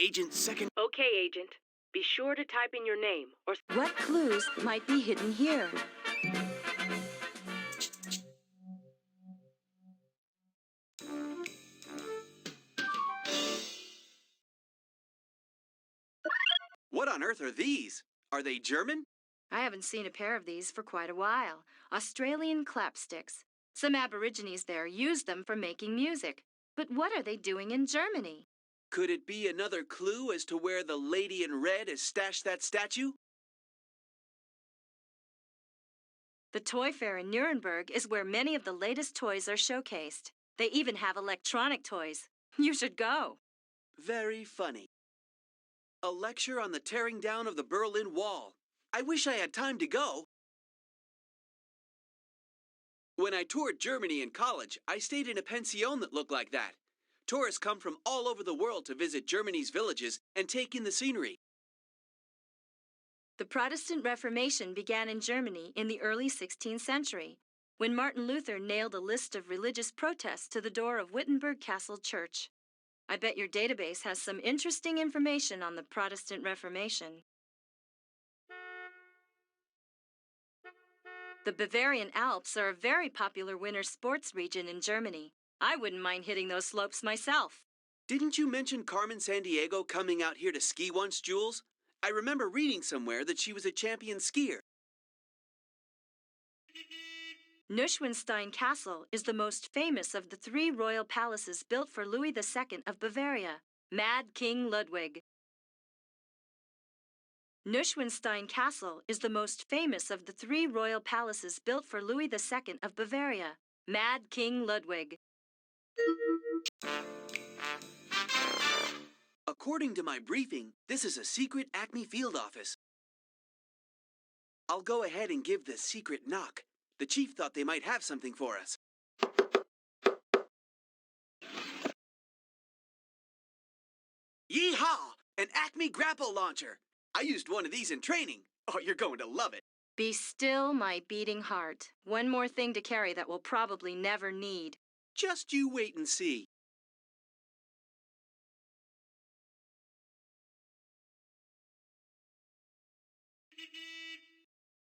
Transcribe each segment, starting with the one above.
Agent Second... Okay, Agent. Be sure to type in your name or... What clues might be hidden here? What on earth are these? Are they German? I haven't seen a pair of these for quite a while. Australian clapsticks. Some Aborigines there use them for making music. But what are they doing in Germany? Could it be another clue as to where the lady in red has stashed that statue? The Toy Fair in Nuremberg is where many of the latest toys are showcased. They even have electronic toys. You should go. Very funny. A lecture on the tearing down of the Berlin Wall. I wish I had time to go. When I toured Germany in college, I stayed in a pension that looked like that. Tourists come from all over the world to visit Germany's villages and take in the scenery. The Protestant Reformation began in Germany in the early 16th century, when Martin Luther nailed a list of religious protests to the door of Wittenberg Castle Church. I bet your database has some interesting information on the Protestant Reformation. The Bavarian Alps are a very popular winter sports region in Germany. I wouldn't mind hitting those slopes myself. Didn't you mention Carmen Sandiego coming out here to ski once, Jules? I remember reading somewhere that she was a champion skier. Neuschwanstein Castle is the most famous of the 3 royal palaces built for Louis II of Bavaria, Mad King Ludwig. Neuschwanstein Castle is the most famous of the 3 royal palaces built for Louis II of Bavaria, Mad King Ludwig. According to my briefing, this is a secret Acme field office. I'll go ahead and give the secret knock. The chief thought they might have something for us. Yeehaw! An Acme grapple launcher! I used one of these in training. Oh, you're going to love it. Be still, my beating heart. One more thing to carry that we'll probably never need. Just you wait and see.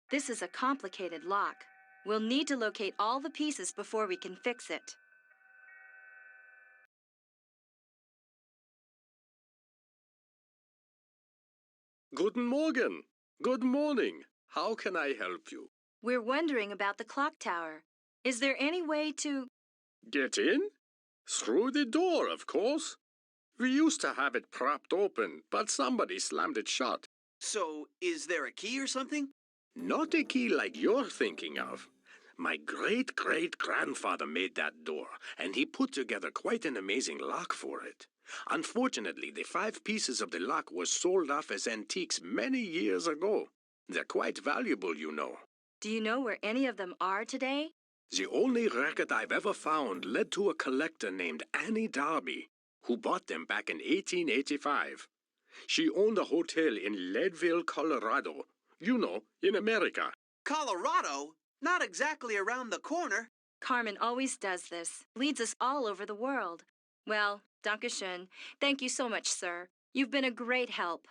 This is a complicated lock. We'll need to locate all the pieces before we can fix it. Guten Morgen. Good morning. How can I help you? We're wondering about the clock tower. Is there any way to... Get in? Through the door, of course. We used to have it propped open, but somebody slammed it shut. So, is there a key or something? Not a key like you're thinking of. My great-great-grandfather made that door, and he put together quite an amazing lock for it. Unfortunately, the 5 pieces of the lock were sold off as antiques many years ago. They're quite valuable, you know. Do you know where any of them are today? The only record I've ever found led to a collector named Annie Darby, who bought them back in 1885. She owned a hotel in Leadville, Colorado. You know, in America. Colorado? Not exactly around the corner. Carmen always does this. Leads us all over the world. Well, Dankeschön. Thank you so much, sir. You've been a great help.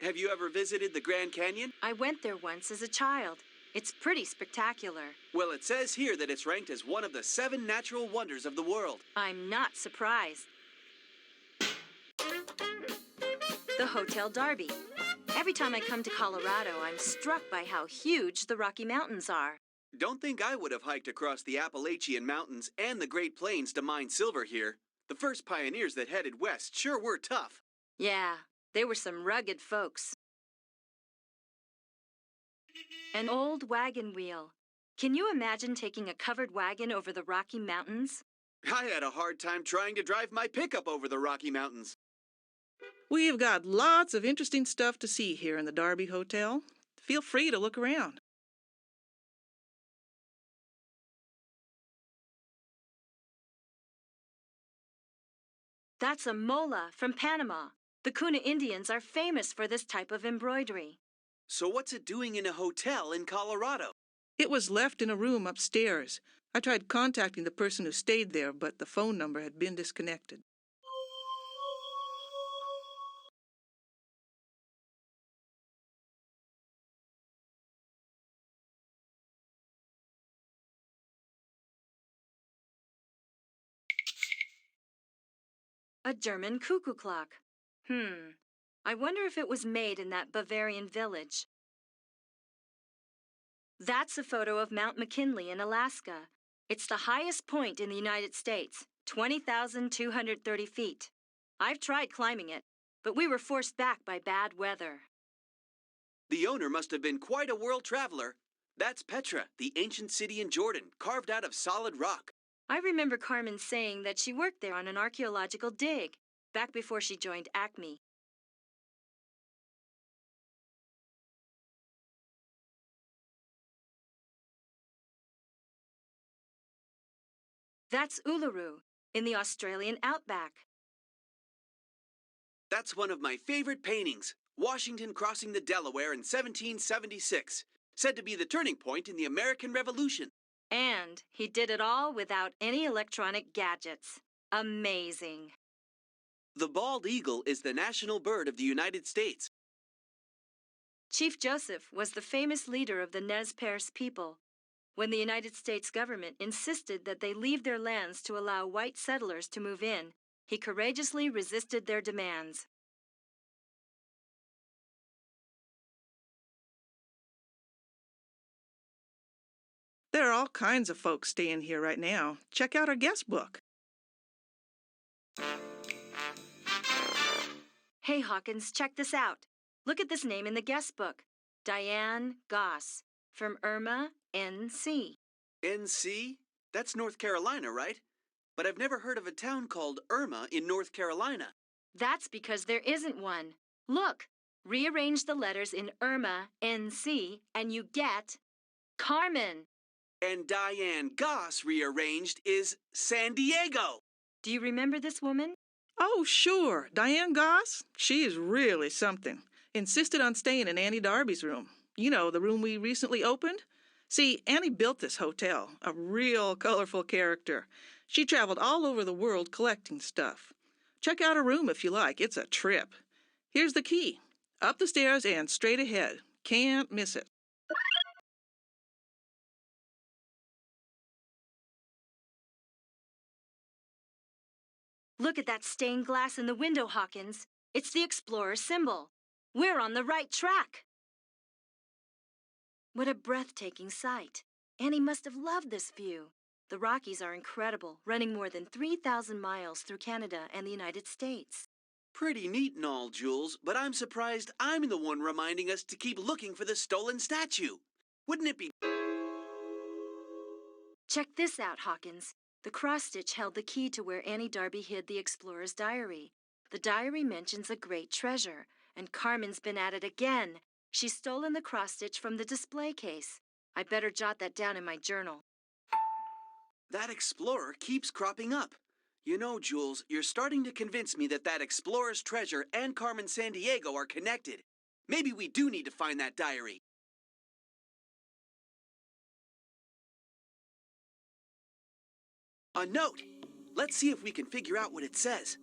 Have you ever visited the Grand Canyon? I went there once as a child. It's pretty spectacular. Well, it says here that it's ranked as one of the 7 natural wonders of the world. I'm not surprised. The Hotel Darby. Every time I come to Colorado, I'm struck by how huge the Rocky Mountains are. Don't think I would have hiked across the Appalachian Mountains and the Great Plains to mine silver here. The first pioneers that headed west sure were tough. Yeah, they were some rugged folks. An old wagon wheel. Can you imagine taking a covered wagon over the Rocky Mountains? I had a hard time trying to drive my pickup over the Rocky Mountains. We've got lots of interesting stuff to see here in the Darby Hotel. Feel free to look around. That's a mola from Panama. The Kuna Indians are famous for this type of embroidery. So what's it doing in a hotel in Colorado? It was left in a room upstairs. I tried contacting the person who stayed there, but the phone number had been disconnected. A German cuckoo clock. I wonder if it was made in that Bavarian village. That's a photo of Mount McKinley in Alaska. It's the highest point in the United States, 20,230 feet. I've tried climbing it, but we were forced back by bad weather. The owner must have been quite a world traveler. That's Petra, the ancient city in Jordan, carved out of solid rock. I remember Carmen saying that she worked there on an archaeological dig, back before she joined Acme. That's Uluru, in the Australian outback. That's one of my favorite paintings, Washington crossing the Delaware in 1776, said to be the turning point in the American Revolution. And he did it all without any electronic gadgets. Amazing. The bald eagle is the national bird of the United States. Chief Joseph was the famous leader of the Nez Perce people. When the United States government insisted that they leave their lands to allow white settlers to move in, he courageously resisted their demands. There are all kinds of folks staying here right now. Check out our guest book. Hey, Hawkins, check this out. Look at this name in the guest book. Diane Goss, from Irma, NC. NC? That's North Carolina, right? But I've never heard of a town called Irma in North Carolina. That's because there isn't one. Look, rearrange the letters in Irma, NC, and you get Carmen. And Diane Goss rearranged is Sandiego. Do you remember this woman? Oh, sure. Diane Goss? She is really something. Insisted on staying in Annie Darby's room. You know, the room we recently opened? See, Annie built this hotel, a real colorful character. She traveled all over the world collecting stuff. Check out her room if you like. It's a trip. Here's the key. Up the stairs and straight ahead. Can't miss it. Look at that stained glass in the window, Hawkins. It's the explorer symbol. We're on the right track. What a breathtaking sight. Annie must have loved this view. The Rockies are incredible, running more than 3,000 miles through Canada and the United States. Pretty neat and all, Jules, but I'm surprised I'm the one reminding us to keep looking for the stolen statue. Wouldn't it be... Check this out, Hawkins. The cross-stitch held the key to where Annie Darby hid the explorer's diary. The diary mentions a great treasure, and Carmen's been at it again. She's stolen the cross-stitch from the display case. I better jot that down in my journal. That explorer keeps cropping up. You know, Jules, you're starting to convince me that explorer's treasure and Carmen Sandiego are connected. Maybe we do need to find that diary. A note! Let's see if we can figure out what it says.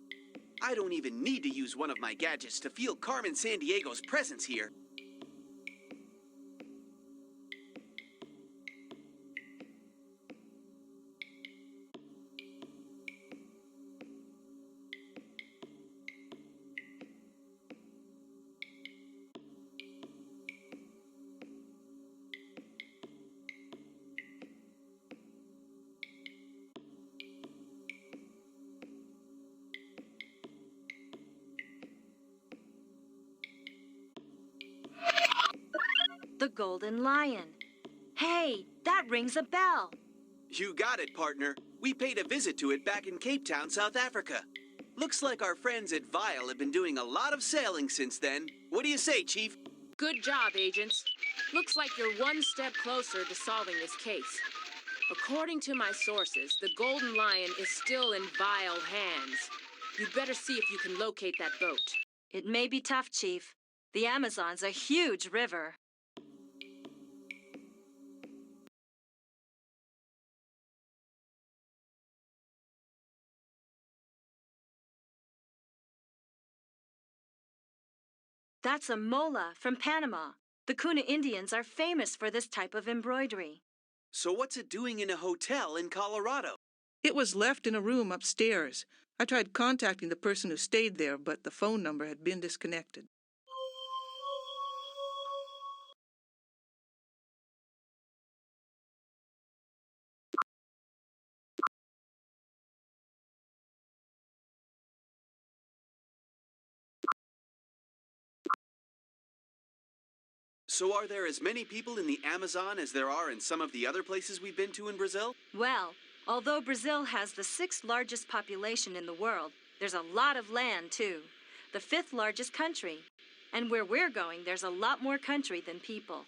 I don't even need to use one of my gadgets to feel Carmen Sandiego's presence here. The Golden Lion. Hey, that rings a bell. You got it, partner. We paid a visit to it back in Cape Town, South Africa. Looks like our friends at Vile have been doing a lot of sailing since then. What do you say, Chief? Good job, agents. Looks like you're one step closer to solving this case. According to my sources, the Golden Lion is still in vile hands. You'd better see if you can locate that boat. It may be tough, Chief. The Amazon's a huge river. That's a mola from Panama. The Kuna Indians are famous for this type of embroidery. So what's it doing in a hotel in Colorado? It was left in a room upstairs. I tried contacting the person who stayed there, but the phone number had been disconnected. So are there as many people in the Amazon as there are in some of the other places we've been to in Brazil? Well, although Brazil has the 6th largest population in the world, there's a lot of land, too. The 5th largest country. And where we're going, there's a lot more country than people.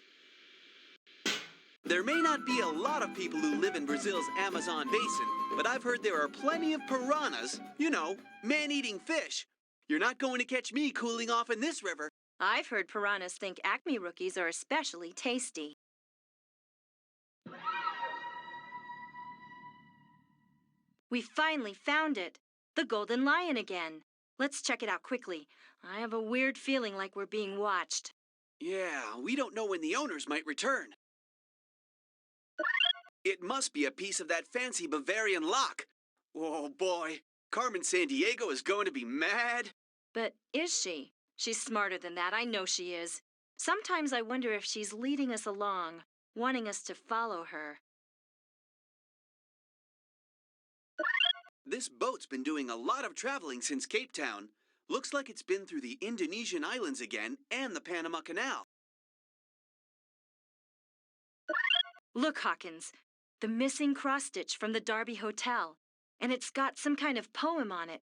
There may not be a lot of people who live in Brazil's Amazon basin, but I've heard there are plenty of piranhas. You know, man-eating fish. You're not going to catch me cooling off in this river. I've heard piranhas think Acme rookies are especially tasty. We finally found it. The golden lion again. Let's check it out quickly. I have a weird feeling like we're being watched. Yeah, we don't know when the owners might return. It must be a piece of that fancy Bavarian lock. Oh boy, Carmen Sandiego is going to be mad. But is she? She's smarter than that, I know she is. Sometimes I wonder if she's leading us along, wanting us to follow her. This boat's been doing a lot of traveling since Cape Town. Looks like it's been through the Indonesian islands again and the Panama Canal. Look, Hawkins, the missing cross-stitch from the Darby Hotel. And it's got some kind of poem on it.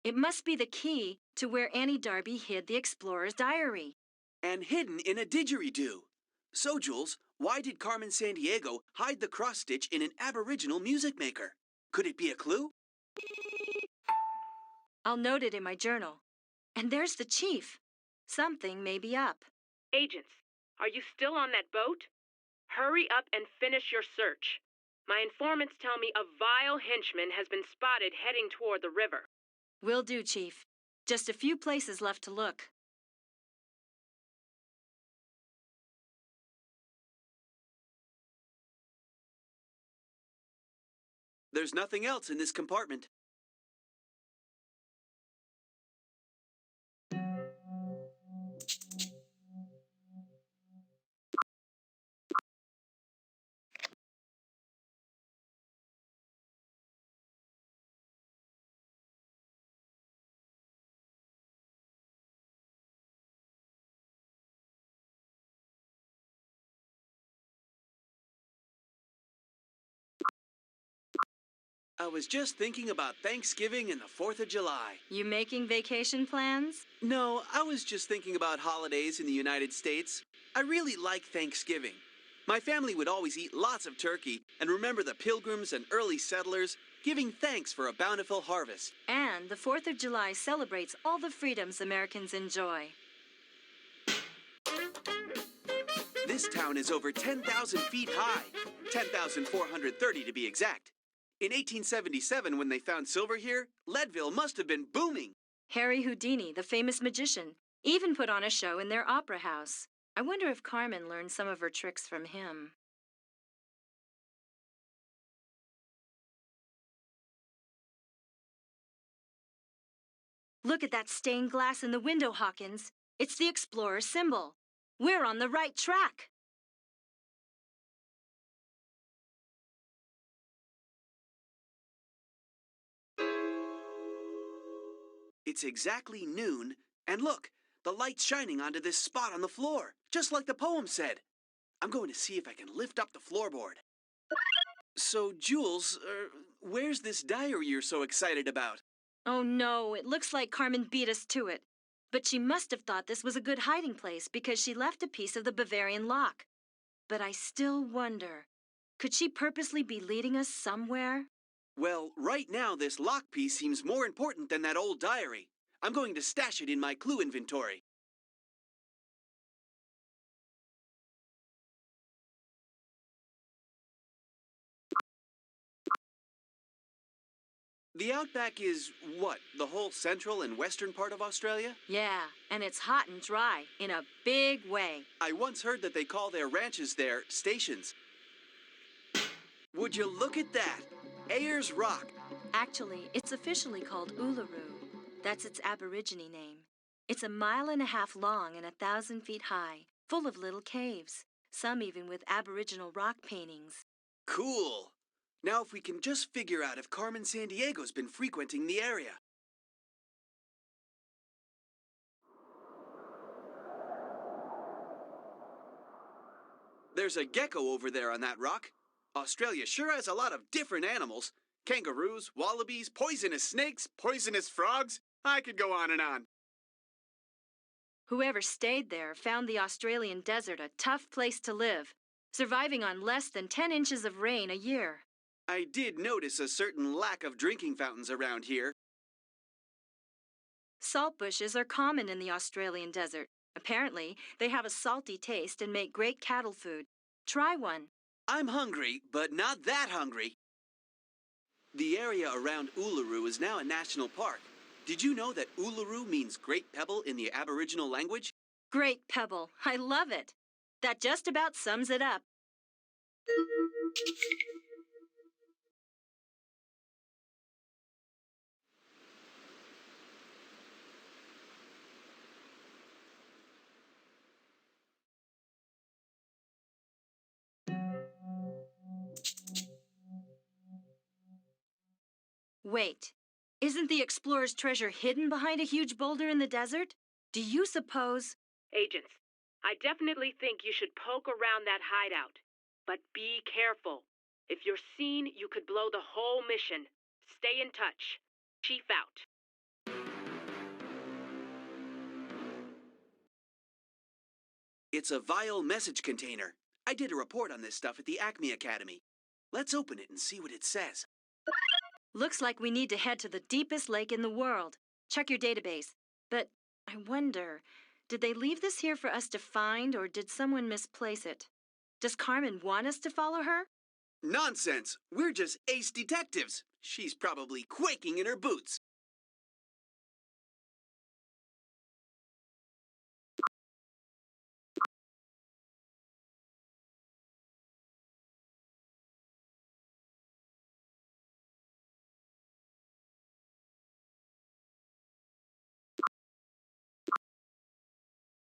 It must be the key to where Annie Darby hid the explorer's diary. And hidden in a didgeridoo. So, Jules, why did Carmen Sandiego hide the cross-stitch in an Aboriginal music maker? Could it be a clue? I'll note it in my journal. And there's the chief. Something may be up. Agents, are you still on that boat? Hurry up and finish your search. My informants tell me a vile henchman has been spotted heading toward the river. Will do, Chief. Just a few places left to look. There's nothing else in this compartment. I was just thinking about Thanksgiving and the 4th of July. You making vacation plans? No, I was just thinking about holidays in the United States. I really like Thanksgiving. My family would always eat lots of turkey and remember the pilgrims and early settlers giving thanks for a bountiful harvest. And the 4th of July celebrates all the freedoms Americans enjoy. This town is over 10,000 feet high, 10,430 to be exact. In 1877, when they found silver here, Leadville must have been booming. Harry Houdini, the famous magician, even put on a show in their opera house. I wonder if Carmen learned some of her tricks from him. Look at that stained glass in the window, Hawkins. It's the Explorer symbol. We're on the right track. It's exactly noon, and look, the light's shining onto this spot on the floor, just like the poem said. I'm going to see if I can lift up the floorboard. So, Jules, where's this diary you're so excited about? Oh no, it looks like Carmen beat us to it. But she must have thought this was a good hiding place because she left a piece of the Bavarian lock. But I still wonder, could she purposely be leading us somewhere? Well, right now this lock piece seems more important than that old diary. I'm going to stash it in my clue inventory. The outback is what? The whole central and western part of Australia? Yeah, and it's hot and dry in a big way. I once heard that they call their ranches there stations. Would you look at that? Ayers Rock. Actually, it's officially called Uluru. That's its Aborigine name. It's 1.5 miles long and 1,000 feet high, full of little caves, some even with Aboriginal rock paintings. Cool. Now if we can just figure out if Carmen Sandiego's been frequenting the area. There's a gecko over there on that rock. Australia sure has a lot of different animals. Kangaroos, wallabies, poisonous snakes, poisonous frogs. I could go on and on. Whoever stayed there found the Australian desert a tough place to live, surviving on less than 10 inches of rain a year. I did notice a certain lack of drinking fountains around here. Salt bushes are common in the Australian desert. Apparently, they have a salty taste and make great cattle food. Try one. I'm hungry, but not that hungry. The area around Uluru is now a national park. Did you know that Uluru means Great Pebble in the Aboriginal language? Great Pebble. I love it. That just about sums it up. Wait, isn't the explorer's treasure hidden behind a huge boulder in the desert? Do you suppose... Agents, I definitely think you should poke around that hideout. But be careful. If you're seen, you could blow the whole mission. Stay in touch. Chief out. It's a vial message container. I did a report on this stuff at the Acme Academy. Let's open it and see what it says. Looks like we need to head to the deepest lake in the world. Check your database. But I wonder, did they leave this here for us to find, or did someone misplace it? Does Carmen want us to follow her? Nonsense! We're just ace detectives. She's probably quaking in her boots.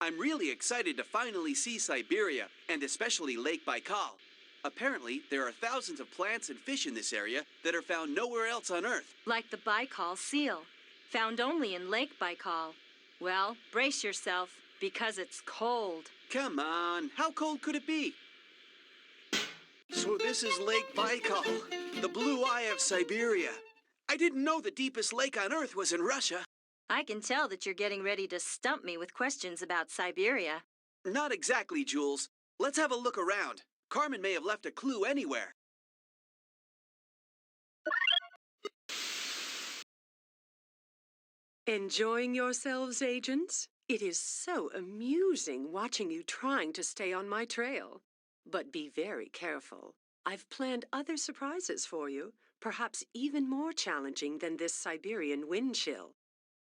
I'm really excited to finally see Siberia, and especially Lake Baikal. Apparently, there are thousands of plants and fish in this area that are found nowhere else on Earth. Like the Baikal seal, found only in Lake Baikal. Well, brace yourself, because it's cold. Come on, how cold could it be? So this is Lake Baikal, the blue eye of Siberia. I didn't know the deepest lake on Earth was in Russia. I can tell that you're getting ready to stump me with questions about Siberia. Not exactly, Jules. Let's have a look around. Carmen may have left a clue anywhere. Enjoying yourselves, agents? It is so amusing watching you trying to stay on my trail. But be very careful. I've planned other surprises for you, perhaps even more challenging than this Siberian wind chill.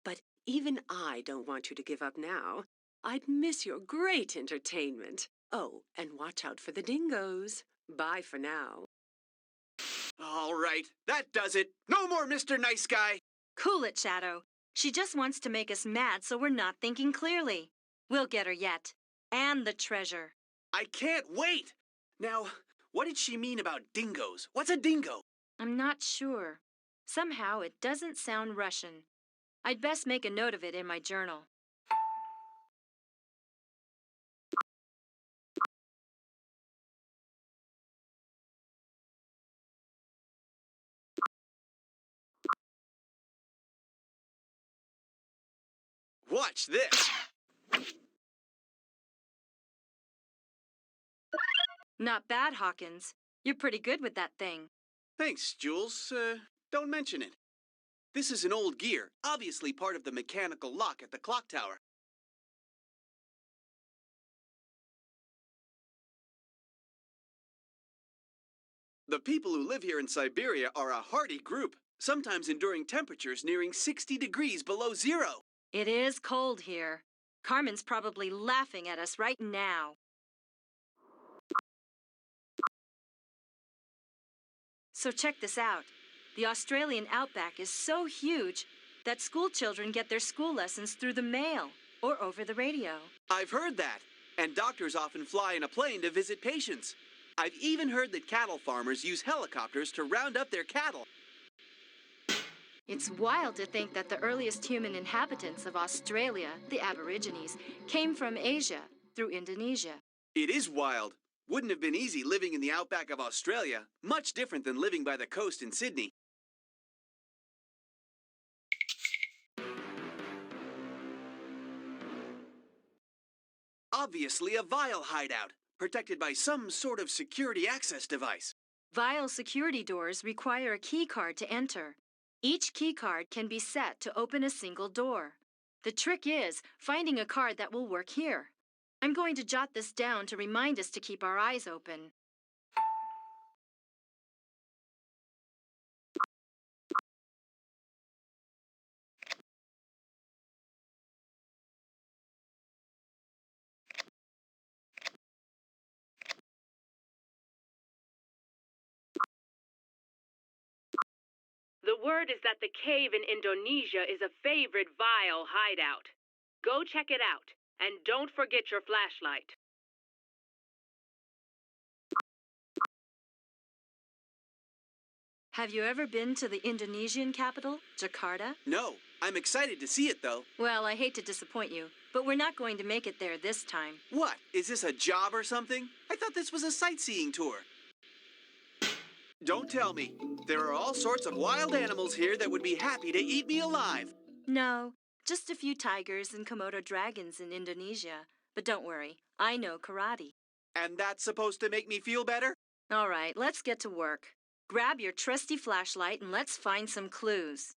But even I don't want you to give up now. I'd miss your great entertainment. Oh, and watch out for the dingoes. Bye for now. All right, that does it. No more Mr. Nice Guy. Cool it, Shadow. She just wants to make us mad so we're not thinking clearly. We'll get her yet. And the treasure. I can't wait. Now, what did she mean about dingoes? What's a dingo? I'm not sure. Somehow it doesn't sound Russian. I'd best make a note of it in my journal. Watch this. Not bad, Hawkins. You're pretty good with that thing. Thanks, Jules. Don't mention it. This is an old gear, obviously part of the mechanical lock at the clock tower. The people who live here in Siberia are a hardy group. sometimes enduring temperatures nearing 60 degrees below zero. It is cold here. Carmen's probably laughing at us right now. So check this out. The Australian outback is so huge that school children get their school lessons through the mail or over the radio. I've heard that, and doctors often fly in a plane to visit patients. I've even heard that cattle farmers use helicopters to round up their cattle. It's wild to think that the earliest human inhabitants of Australia, the Aborigines, came from Asia through Indonesia. It is wild. Wouldn't have been easy living in the outback of Australia, much different than living by the coast in Sydney. Obviously a vial hideout, protected by some sort of security access device. Vial security doors require a key card to enter. Each key card can be set to open a single door. The trick is finding a card that will work here. I'm going to jot this down to remind us to keep our eyes open. The word is that the cave in Indonesia is a favorite vial hideout. Go check it out, and don't forget your flashlight. Have you ever been to the Indonesian capital, Jakarta? No, I'm excited to see it though. Well, I hate to disappoint you, but we're not going to make it there this time. What? Is this a job or something? I thought this was a sightseeing tour. Don't tell me. There are all sorts of wild animals here that would be happy to eat me alive. No, just a few tigers and Komodo dragons in Indonesia. But don't worry, I know karate. And that's supposed to make me feel better? All right, let's get to work. Grab your trusty flashlight and let's find some clues.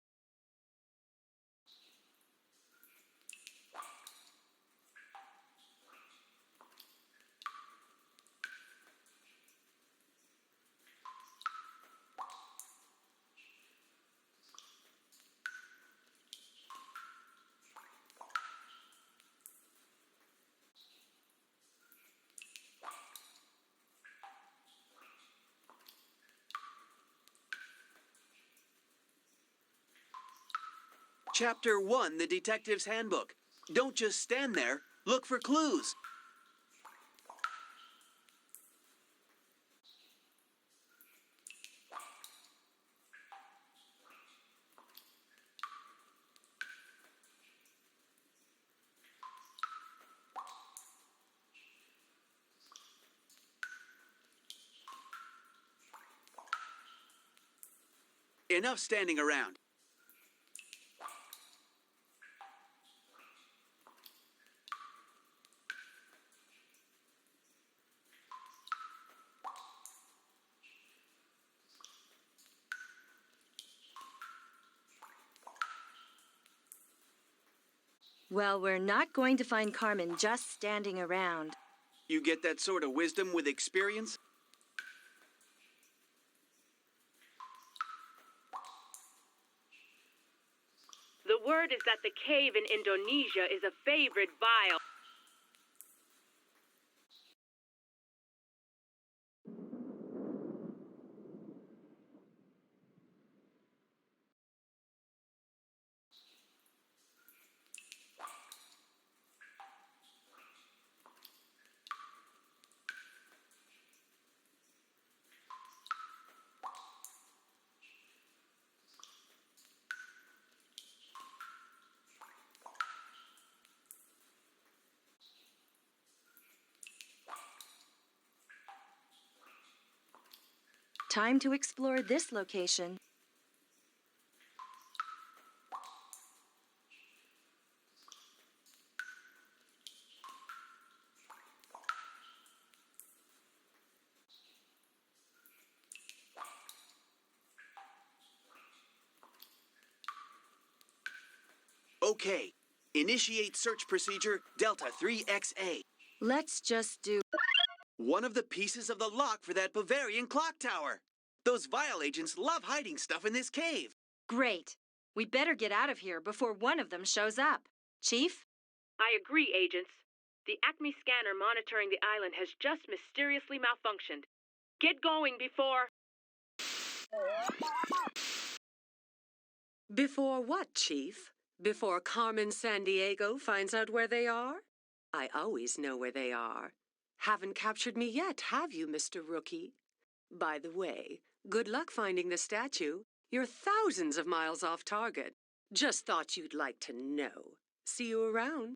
Chapter 1, The Detective's Handbook. Don't just stand there. Look for clues. Enough standing around. Well, we're not going to find Carmen just standing around. You get that sort of wisdom with experience? The word is that the cave in Indonesia is a favorite vial. Time to explore this location. Okay. Initiate search procedure Delta 3XA. Let's just do... One of the pieces of the lock for that Bavarian clock tower. Those vial agents love hiding stuff in this cave. Great. We better get out of here before one of them shows up. Chief? I agree, agents. The Acme scanner monitoring the island has just mysteriously malfunctioned. Get going before... Before what, Chief? Before Carmen Sandiego finds out where they are? I always know where they are. Haven't captured me yet, have you, Mr. Rookie? By the way, good luck finding the statue. You're thousands of miles off target. Just thought you'd like to know. See you around.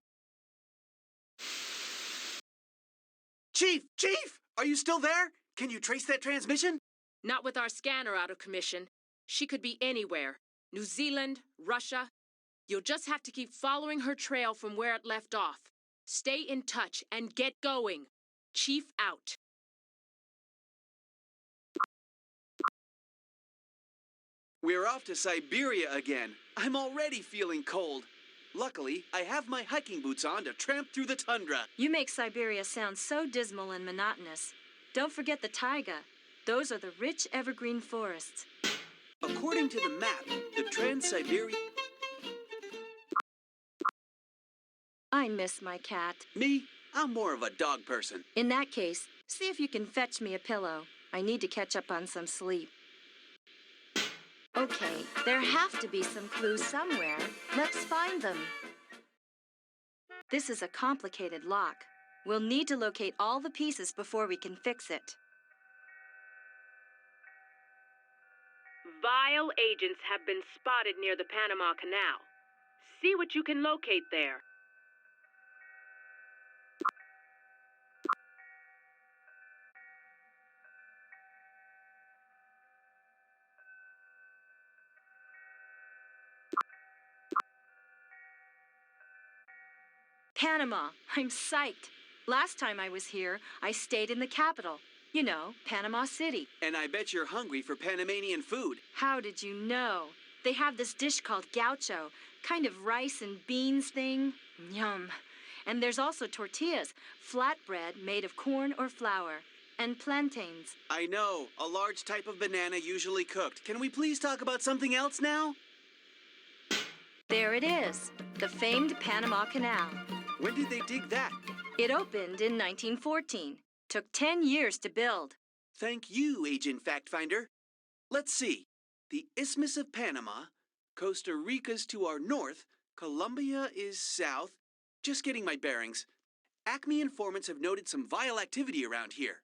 Chief! Chief! Are you still there? Can you trace that transmission? Not with our scanner out of commission. She could be anywhere. New Zealand, Russia. You'll just have to keep following her trail from where it left off. Stay in touch and get going. Chief out. We're off to Siberia again. I'm already feeling cold. Luckily, I have my hiking boots on to tramp through the tundra. You make Siberia sound so dismal and monotonous. Don't forget the taiga. Those are the rich evergreen forests. According to the map, the Trans-Siberian... I miss my cat. Me? I'm more of a dog person. In that case, see if you can fetch me a pillow. I need to catch up on some sleep. Okay, there have to be some clues somewhere. Let's find them. This is a complicated lock. We'll need to locate all the pieces before we can fix it. Vile agents have been spotted near the Panama Canal. See what you can locate there. Panama. I'm psyched. Last time I was here, I stayed in the capital. You know, Panama City. And I bet you're hungry for Panamanian food. How did you know? They have this dish called gaucho, kind of rice and beans thing. Yum. And there's also tortillas, flatbread made of corn or flour, and plantains. I know, a large type of banana usually cooked. Can we please talk about something else now? There it is, the famed Panama Canal. When did they dig that? It opened in 1914. Took 10 years to build. Thank you, Agent Fact Finder. Let's see. The Isthmus of Panama, Costa Rica's to our north, Colombia is south. Just getting my bearings. Acme informants have noted some vile activity around here.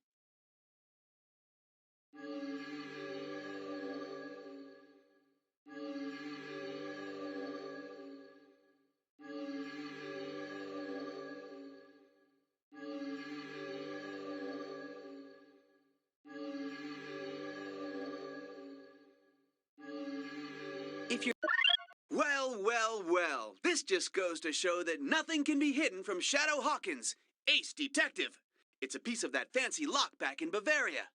If you're... Well, this just goes to show that nothing can be hidden from Shadow Hawkins, ace detective. It's a piece of that fancy lock back in Bavaria.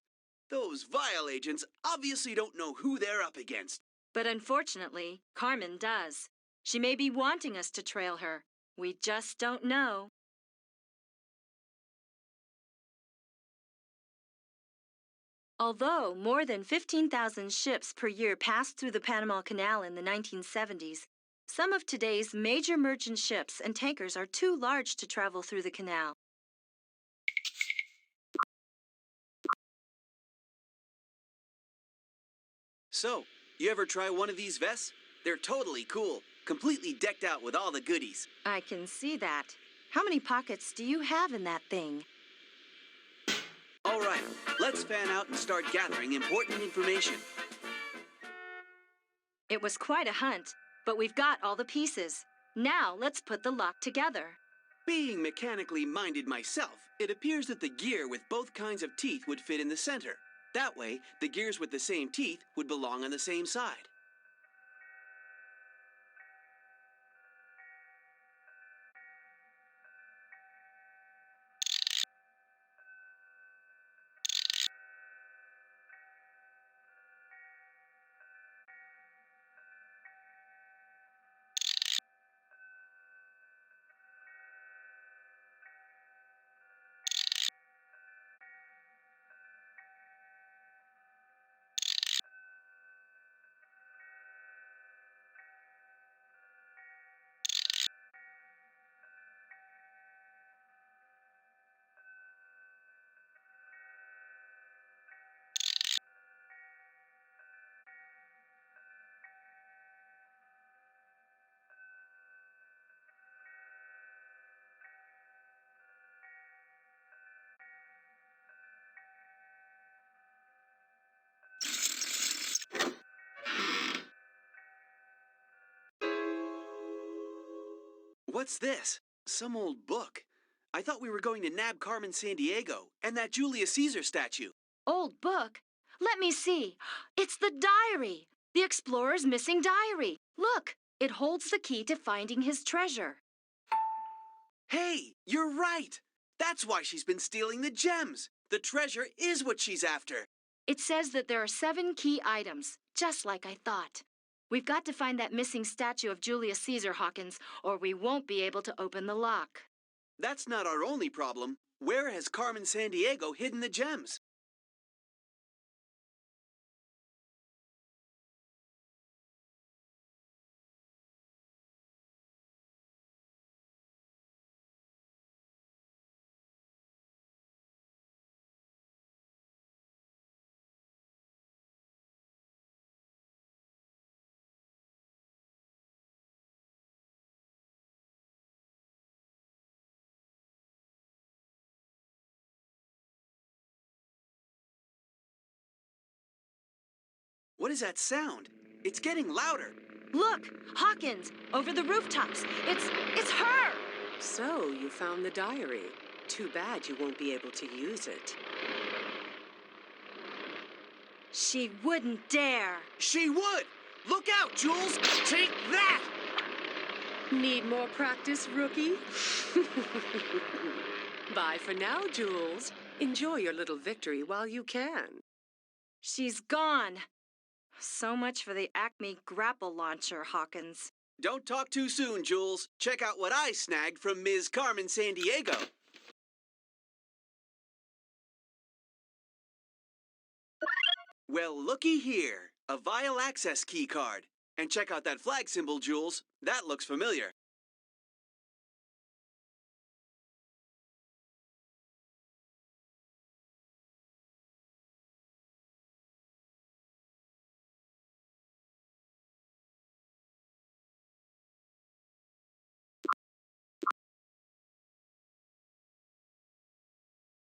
Those vile agents obviously don't know who they're up against. But unfortunately, Carmen does. She may be wanting us to trail her. We just don't know. Although more than 15,000 ships per year passed through the Panama Canal in the 1970s, some of today's major merchant ships and tankers are too large to travel through the canal. So, you ever try one of these vests? They're totally cool, completely decked out with all the goodies. I can see that. How many pockets do you have in that thing? All right, let's fan out and start gathering important information. It was quite a hunt, but we've got all the pieces. Now let's put the lock together. Being mechanically minded myself, it appears that the gear with both kinds of teeth would fit in the center. That way, the gears with the same teeth would belong on the same side. What's this? Some old book. I thought we were going to nab Carmen Sandiego and that Julius Caesar statue. Old book? Let me see. It's the diary. The explorer's missing diary. Look, it holds the key to finding his treasure. Hey, you're right. That's why she's been stealing the gems. The treasure is what she's after. It says that there are 7 key items, just like I thought. We've got to find that missing statue of Julius Caesar, Hawkins, or we won't be able to open the lock. That's not our only problem. Where has Carmen Sandiego hidden the gems? What is that sound? It's getting louder. Look, Hawkins, over the rooftops. It's her! So, you found the diary. Too bad you won't be able to use it. She wouldn't dare. She would! Look out, Jules! Take that! Need more practice, rookie? Bye for now, Jules. Enjoy your little victory while you can. She's gone. So much for the Acme grapple launcher, Hawkins. Don't talk too soon, Jules. Check out what I snagged from Ms. Carmen Sandiego. Well, looky here. A vial access key card. And check out that flag symbol, Jules. That looks familiar.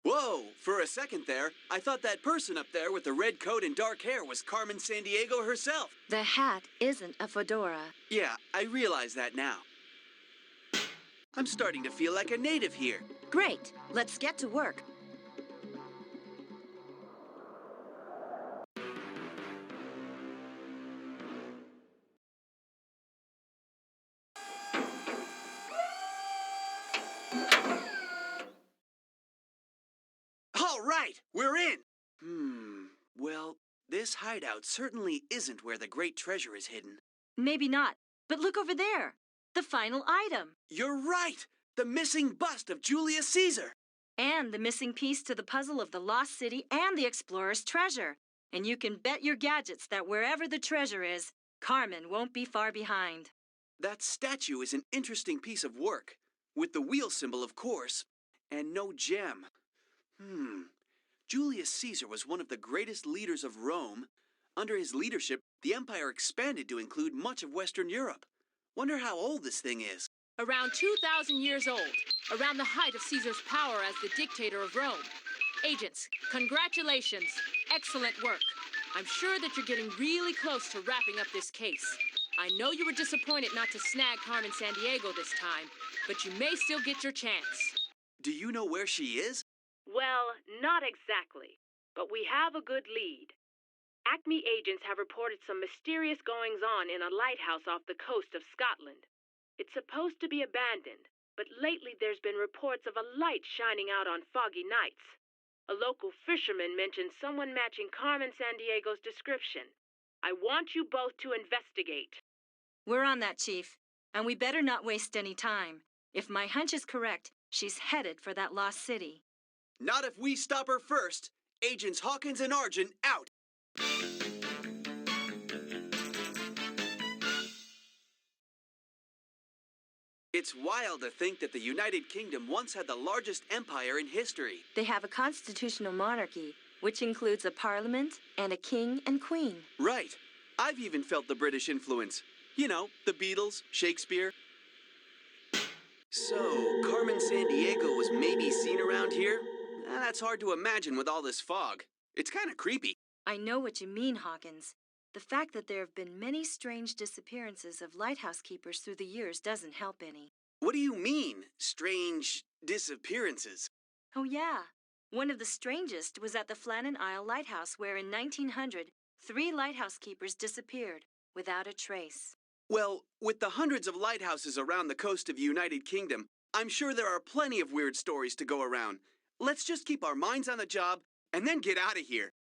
Whoa, for a second there, I thought that person up there with the red coat and dark hair was Carmen Sandiego herself. The hat isn't a fedora. Yeah, I realize that now. I'm starting to feel like a native here. Great, let's get to work. All right, we're in. Well, this hideout certainly isn't where the great treasure is hidden. Maybe not, but look over there. The final item. You're right! The missing bust of Julius Caesar! And the missing piece to the puzzle of the lost city and the explorer's treasure. And you can bet your gadgets that wherever the treasure is, Carmen won't be far behind. That statue is an interesting piece of work. With the wheel symbol, of course, and no gem. Julius Caesar was one of the greatest leaders of Rome. Under his leadership, the empire expanded to include much of Western Europe. Wonder how old this thing is. Around 2,000 years old, around the height of Caesar's power as the dictator of Rome. Agents, congratulations. Excellent work. I'm sure that you're getting really close to wrapping up this case. I know you were disappointed not to snag Carmen Sandiego this time, but you may still get your chance. Do you know where she is? Well, not exactly, but we have a good lead. Acme agents have reported some mysterious goings-on in a lighthouse off the coast of Scotland. It's supposed to be abandoned, but lately there's been reports of a light shining out on foggy nights. A local fisherman mentioned someone matching Carmen Sandiego's description. I want you both to investigate. We're on that, Chief, and we better not waste any time. If my hunch is correct, she's headed for that lost city. Not if we stop her first. Agents Hawkins and Argent out. It's wild to think that the United Kingdom once had the largest empire in history. They have a constitutional monarchy, which includes a parliament and a king and queen. Right. I've even felt the British influence. You know, the Beatles, Shakespeare. So, Carmen Sandiego was maybe seen around here? That's hard to imagine with all this fog. It's kind of creepy. I know what you mean, Hawkins. The fact that there have been many strange disappearances of lighthouse keepers through the years doesn't help any. What do you mean, strange disappearances? Oh, yeah. One of the strangest was at the Flannan Isle Lighthouse, where in 1900, 3 lighthouse keepers disappeared without a trace. Well, with the hundreds of lighthouses around the coast of the United Kingdom, I'm sure there are plenty of weird stories to go around. Let's just keep our minds on the job and then get out of here.